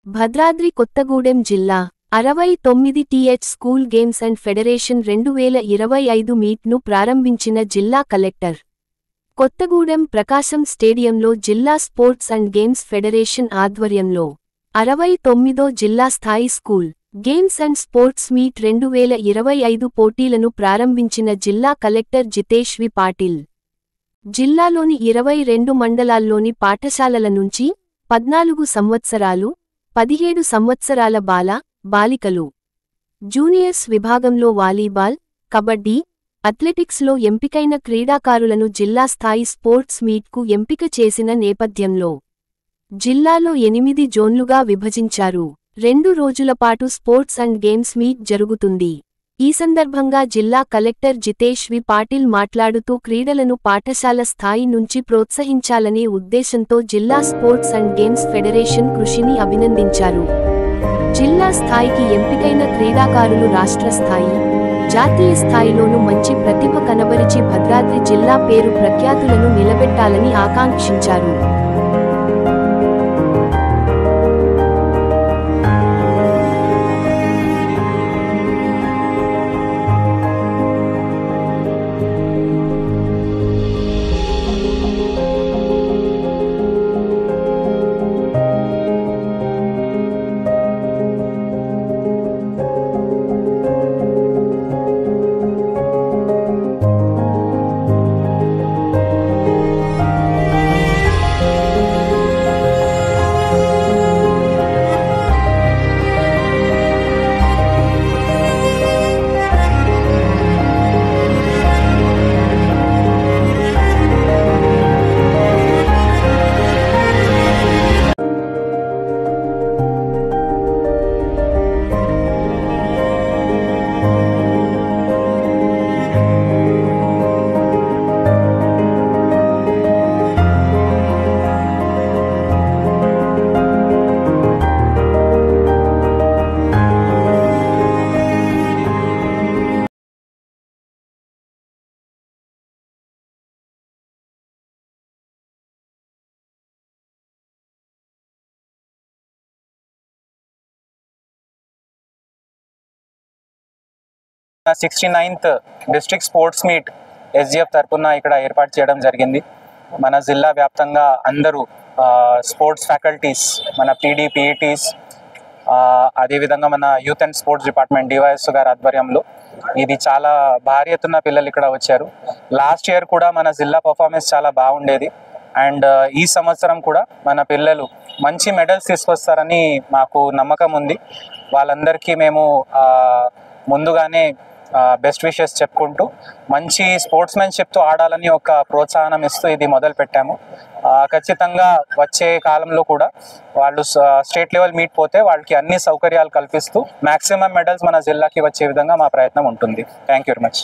భద్రాద్రి కొత్తగూడెం జిల్లా 69 TH school games and federation 2025 మీట్ను ప్రారంభించిన జిల్లా కలెక్టర్. కొత్తగూడెం ప్రకాశం స్టేడియంలో జిల్లా స్పోర్ట్స్ అండ్ గేమ్స్ ఫెడరేషన్ ఆధ్వర్యంలో 69వ జిల్లా స్థాయి school games and sports meet 2025 పోటీలను ప్రారంభించిన జిల్లా కలెక్టర్ జితేష్ వి పాటిల్. జిల్లాలోని 22 మండలాల్లోని పాఠశాలల నుంచి 14 సంవత్సరాలు, 17 సంవత్సరాల బాలికలు, జూనియర్స్ విభాగంలో వాలీబాల్, కబడ్డీ, అథ్లెటిక్స్లో ఎంపికైన క్రీడాకారులను జిల్లా స్థాయి స్పోర్ట్స్ మీట్కు ఎంపిక చేసిన నేపథ్యంలో జిల్లాలో 8 జోన్లుగా విభజించారు. 2 రోజులపాటు స్పోర్ట్స్ అండ్ గేమ్స్ మీట్ జరుగుతుంది. ఈ సందర్భంగా జిల్లా కలెక్టర్ జితేష్ వి పాటిల్ మాట్లాడుతూ క్రీడలను పాఠశాల స్థాయి నుంచి ప్రోత్సహించాలనే ఉద్దేశంతో జిల్లా స్పోర్ట్స్ అండ్ గేమ్స్ ఫెడరేషన్ కృషిని అభినందించారు. జిల్లా స్థాయికి ఎంపికైన క్రీడాకారులు రాష్ట్ర స్థాయి, జాతీయ స్థాయిలోనూ మంచి ప్రతిభ కనబరిచి భద్రాద్రి జిల్లా పేరు ప్రఖ్యాతులను నిలబెట్టాలని ఆకాంక్షించారు. నా 69th district sports meet SGF తరపున ఇక్కడ ఏర్పాటు చేయడం జరిగింది. మన జిల్లా వ్యాప్తంగా అందరూ స్పోర్ట్స్ ఫ్యాకల్టీస్, మన పీడీ పీఈటీస్, అదేవిధంగా మన youth and sports department DYS గారి ఆధ్వర్యంలో ఇది చాలా భారీ ఎత్తున పిల్లలు ఇక్కడ వచ్చారు. లాస్ట్ ఇయర్ కూడా మన జిల్లా పర్ఫార్మెన్స్ చాలా బాగుండేది. అండ్ ఈ సంవత్సరం కూడా మన పిల్లలు మంచి మెడల్స్ తీసుకొస్తారని మాకు నమ్మకం ఉంది. వాళ్ళందరికీ మేము ముందుగానే బెస్ట్ విషెస్ చెప్పుకుంటూ మంచి స్పోర్ట్స్మెన్షిప్తో ఆడాలని ఒక ప్రోత్సాహం ఇస్తూ ఇది మొదలు పెట్టాము. ఖచ్చితంగా వచ్చే కాలంలో కూడా వాళ్ళు స్టేట్ లెవెల్ మీట్ పోతే వాళ్ళకి అన్ని సౌకర్యాలు కల్పిస్తూ మ్యాక్సిమం మెడల్స్ మన జిల్లాకి వచ్చే విధంగా మా ప్రయత్నం ఉంటుంది. Thank you very much.